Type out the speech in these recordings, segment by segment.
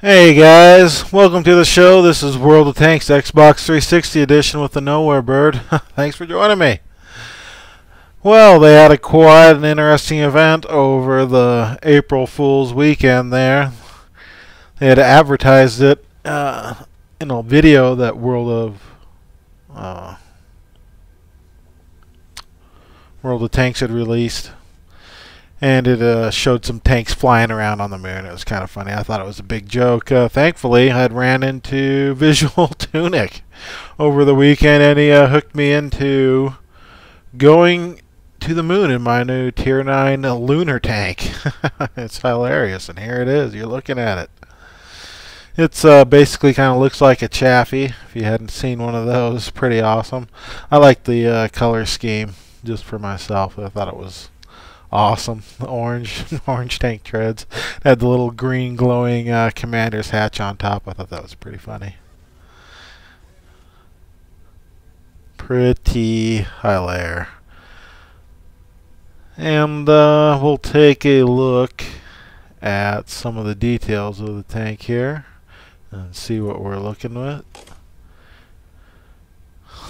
Hey guys, welcome to the show. This is World of Tanks Xbox 360 edition with the Nowherebird. Thanks for joining me. Well, they had quite an interesting event over the April Fool's weekend there. They had advertised it in a video that World of Tanks had released. And it showed some tanks flying around on the moon. It was kind of funny. I thought it was a big joke. Thankfully, I had ran into VisualTunic over the weekend, and he hooked me into going to the moon in my new Tier 9 Lunar tank. It's hilarious, and here it is. You're looking at it. It's basically kind of looks like a Chaffee. If you hadn't seen one of those, pretty awesome. I like the color scheme just for myself. I thought it was awesome. The orange tank treads. It had the little green glowing commander's hatch on top. I thought that was pretty funny. Pretty hilarious. And we'll take a look at some of the details of the tank here and see what we're looking with.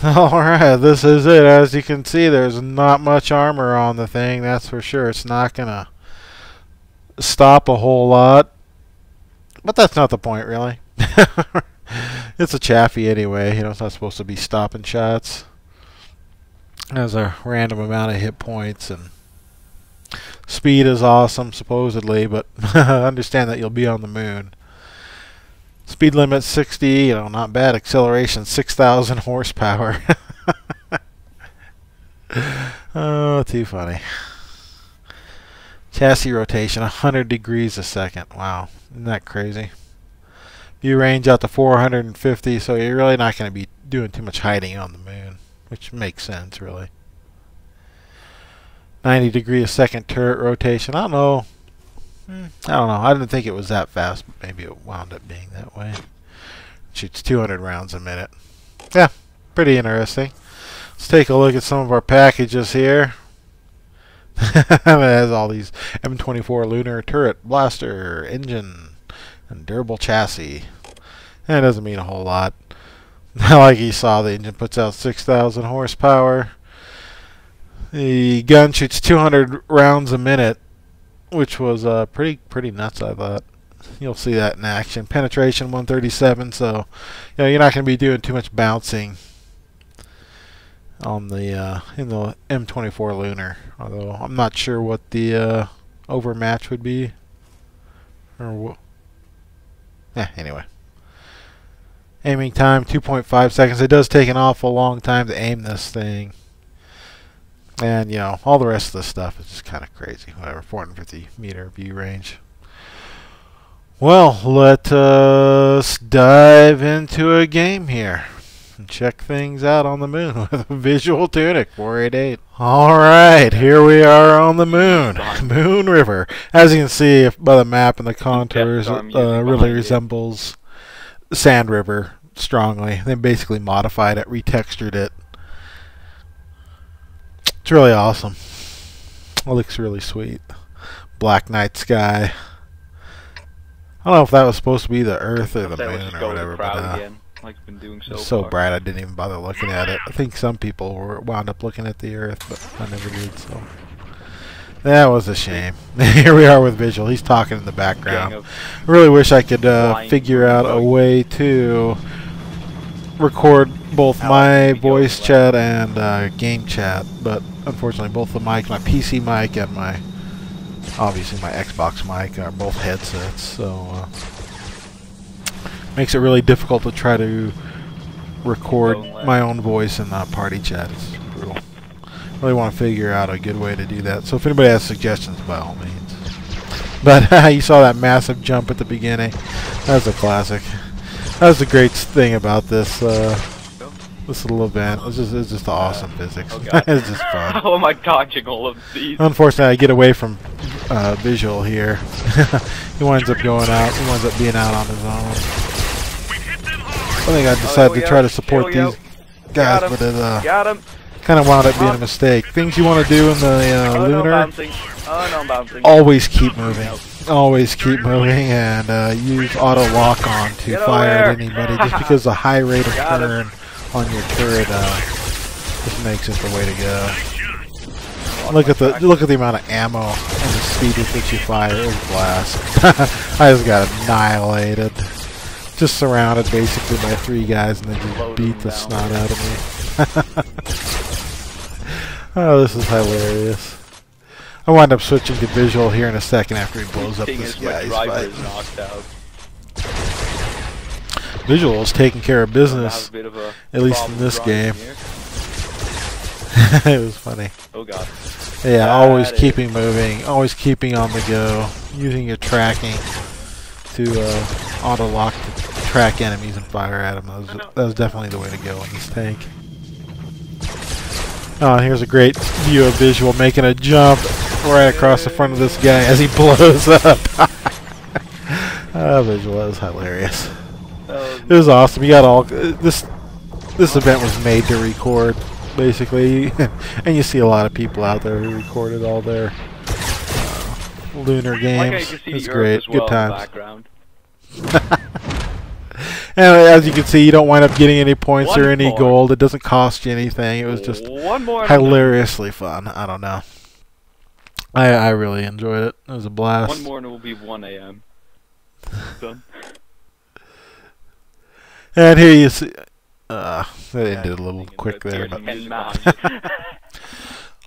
Alright, this is it. As you can see, there's not much armor on the thing, that's for sure. It's not gonna stop a whole lot. But that's not the point, really. It's a Chaffee anyway. You know, it's not supposed to be stopping shots. It has a random amount of hit points, and speed is awesome, supposedly, but understand that you'll be on the moon. Speed limit 60, you know, not bad. Acceleration 6,000 horsepower. Oh, too funny. Chassis rotation 100 degrees a second. Wow, isn't that crazy? View range out to 450, so you're really not going to be doing too much hiding on the moon, which makes sense, really. 90 degree a second turret rotation. I don't know. I didn't think it was that fast, but maybe it wound up being that way. Shoots 200 rounds a minute. Yeah, pretty interesting. Let's take a look at some of our packages here. It has all these M24 Lunar turret, blaster, engine, and durable chassis. That doesn't mean a whole lot. Like you saw, the engine puts out 6,000 horsepower. The gun shoots 200 rounds a minute, which was pretty nuts, I thought. You'll see that in action. Penetration 137, so you know you're not going to be doing too much bouncing on the in the M24 Lunar. Although I'm not sure what the overmatch would be, or anyway. Aiming time 2.5 seconds. It does take an awful long time to aim this thing. And, you know, all the rest of the stuff is just kind of crazy. Whatever, 450 meter view range. Well, let us dive into a game here and check things out on the moon with VisualTunic 488. Alright, here we are on the moon. Moon River. As you can see by the map and the contours, it really resembles Sand River strongly. They basically modified it, retextured it. It's really awesome. It looks really sweet. Black night sky. I don't know if that was supposed to be the Earth or the moon or whatever, but like it's been doing it's so bright I didn't even bother looking at it. I think some people wound up looking at the Earth, but I never did, so that was a shame. Here we are with Visual. He's talking in the background. I really wish I could figure out a way to record both my voice chat and game chat, but unfortunately both the mic, my PC mic and obviously my Xbox mic are both headsets, so makes it really difficult to try to record my own voice in party chat. It's brutal. Really want to figure out a good way to do that, so if anybody has suggestions, by all means. But you saw that massive jump at the beginning. That was a classic. That was the great thing about this little event. It's just awesome physics. It's just fun. How am I dodging all of these? Unfortunately, I get away from Visual here. He winds up going out. He winds up being out on his own. I think I decided to try to support these guys, but it kind of wound up being a mistake. Things you want to do in the Lunar, always keep moving. always keep moving and use auto lock on to fire at anybody, just because the high rate of turn on your turret just makes it the way to go. Look at the amount of ammo and the speed with which you fire. It was a blast. I just got annihilated. Just surrounded basically by 3 guys, and they just beat the snot out of me. Oh, this is hilarious. I wind up switching to visual here in a second after he blows up this guy's fight. Visual is taking care of business, at least in this game. It was funny. Oh god. Yeah, always keeping moving, always keeping on the go, using your tracking to auto lock to track enemies and fire at them. That was definitely the way to go in this tank. Oh, and here's a great view of visual making a jump right across the front of this guy as he blows up. Visual, that was hilarious. It was awesome. You got all this event was made to record, basically, and you see a lot of people out there who recorded all their lunar games. It's great, good times. And as you can see, you don't wind up getting any points or any gold. It doesn't cost you anything. It was just hilariously fun. I don't know. I really enjoyed it. It was a blast. One more and it will be 1 a.m. Done. And here you see. That ended a little quick there. But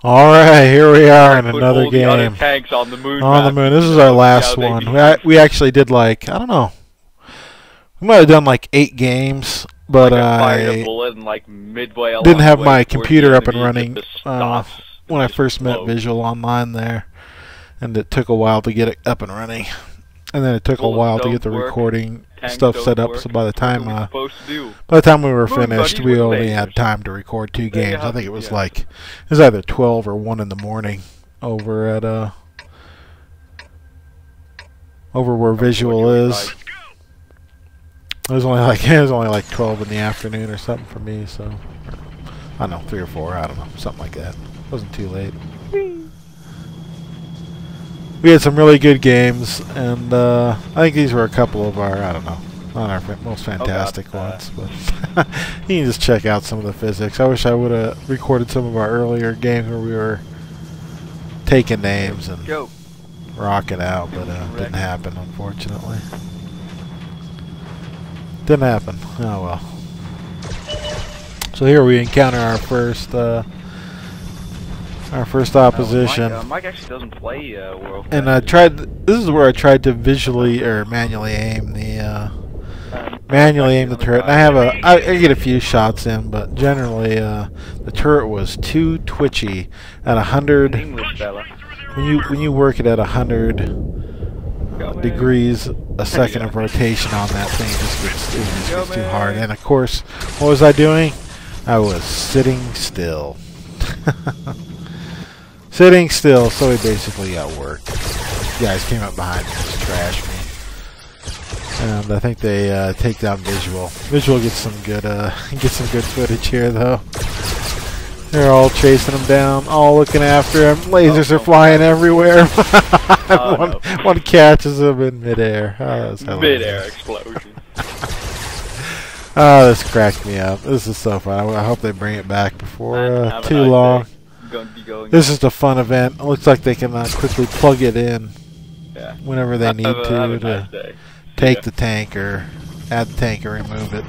alright, here we are in another game. Tanks on the moon. On the moon. This is our last one. We actually did like, I don't know. We might have done like 8 games, but I didn't have my computer up and running when I first met Visual online there, and it took a while to get it up and running, and then it took a while to get the recording stuff set up. So by the time we were finished, we only had time to record 2 games. I think it was like it was either 12 or 1 in the morning over at over where Visual is. It was only like 12 in the afternoon or something for me, so I don't know, 3 or 4, I don't know, something like that. It wasn't too late. We had some really good games, and I think these were a couple of our, I don't know, not our most fantastic ones, but you can just check out some of the physics. I wish I would have recorded some of our earlier games where we were taking names and rocking out, but didn't happen, unfortunately. Didn't happen. Oh well. So here we encounter our first opposition. Mike actually doesn't play World. And I tried. This is where I tried to visually or manually aim the turret. And I get a few shots in, but generally the turret was too twitchy at 100. When you work it at 100 degrees a second of rotation on that thing, it just gets too hard. And of course, what was I doing? I was sitting still. Sitting still, so he basically got worked. Guys came up behind me and just trashed me. And I think they take down Visual. Visual gets some good footage here though. They're all chasing him down, all looking after him. Lasers are flying everywhere. One catches him in midair. Midair explosion. Oh, this cracked me up. This is so fun. I hope they bring it back before too long. This is a fun event. It looks like they can quickly plug it in whenever they need to take the tank or add the tank or remove it.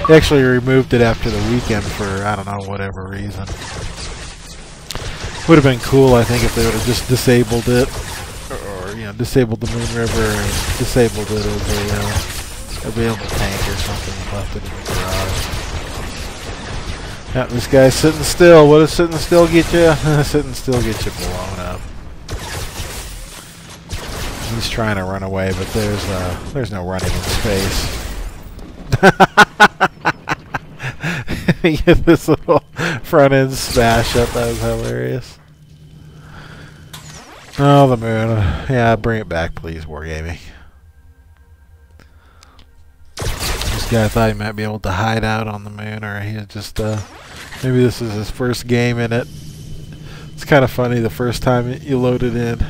They actually removed it after the weekend for, I don't know, whatever reason. Would have been cool, I think, if they would have just disabled it. Or, you know, disabled the Moon River and disabled it as a available tank or something and left it in the garage. Yeah, this guy's sitting still. What does sitting still get you? Sitting still get you blown up. He's trying to run away, but there's no running in space. You get this little front end smash up. That was hilarious. Oh, the moon. Yeah, bring it back, please, Wargaming. This guy thought he might be able to hide out on the moon, or he just maybe this is his first game in it. It's kind of funny the first time you load it in.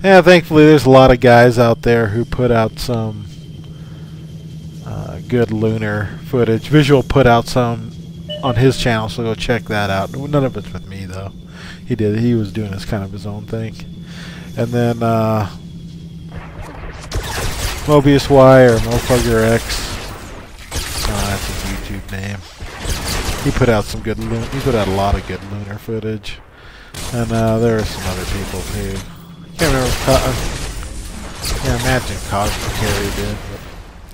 Yeah, thankfully there's a lot of guys out there who put out some good lunar footage. Visual put out some on his channel, so go check that out. None of it's with me though. He was doing his kind of his own thing. And then Mobius Y or Mofugger X. That's his YouTube name. He put out some good he put out a lot of good lunar footage. And there are some other people too. Can't remember. Yeah, imagine Cosmic Harry did, but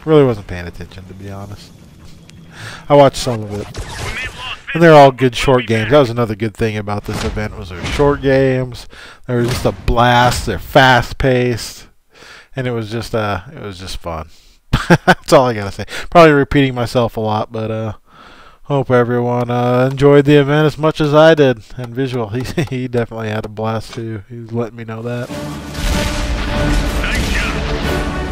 really wasn't paying attention, to be honest. I watched some of it, and they're all good short games. That was another good thing about this event, was they're short games. They were just a blast. They're fast paced, and it was just fun. That's all I gotta say. Probably repeating myself a lot, but hope everyone enjoyed the event as much as I did. And Visual, he definitely had a blast too. He was letting me know that. Nice shot.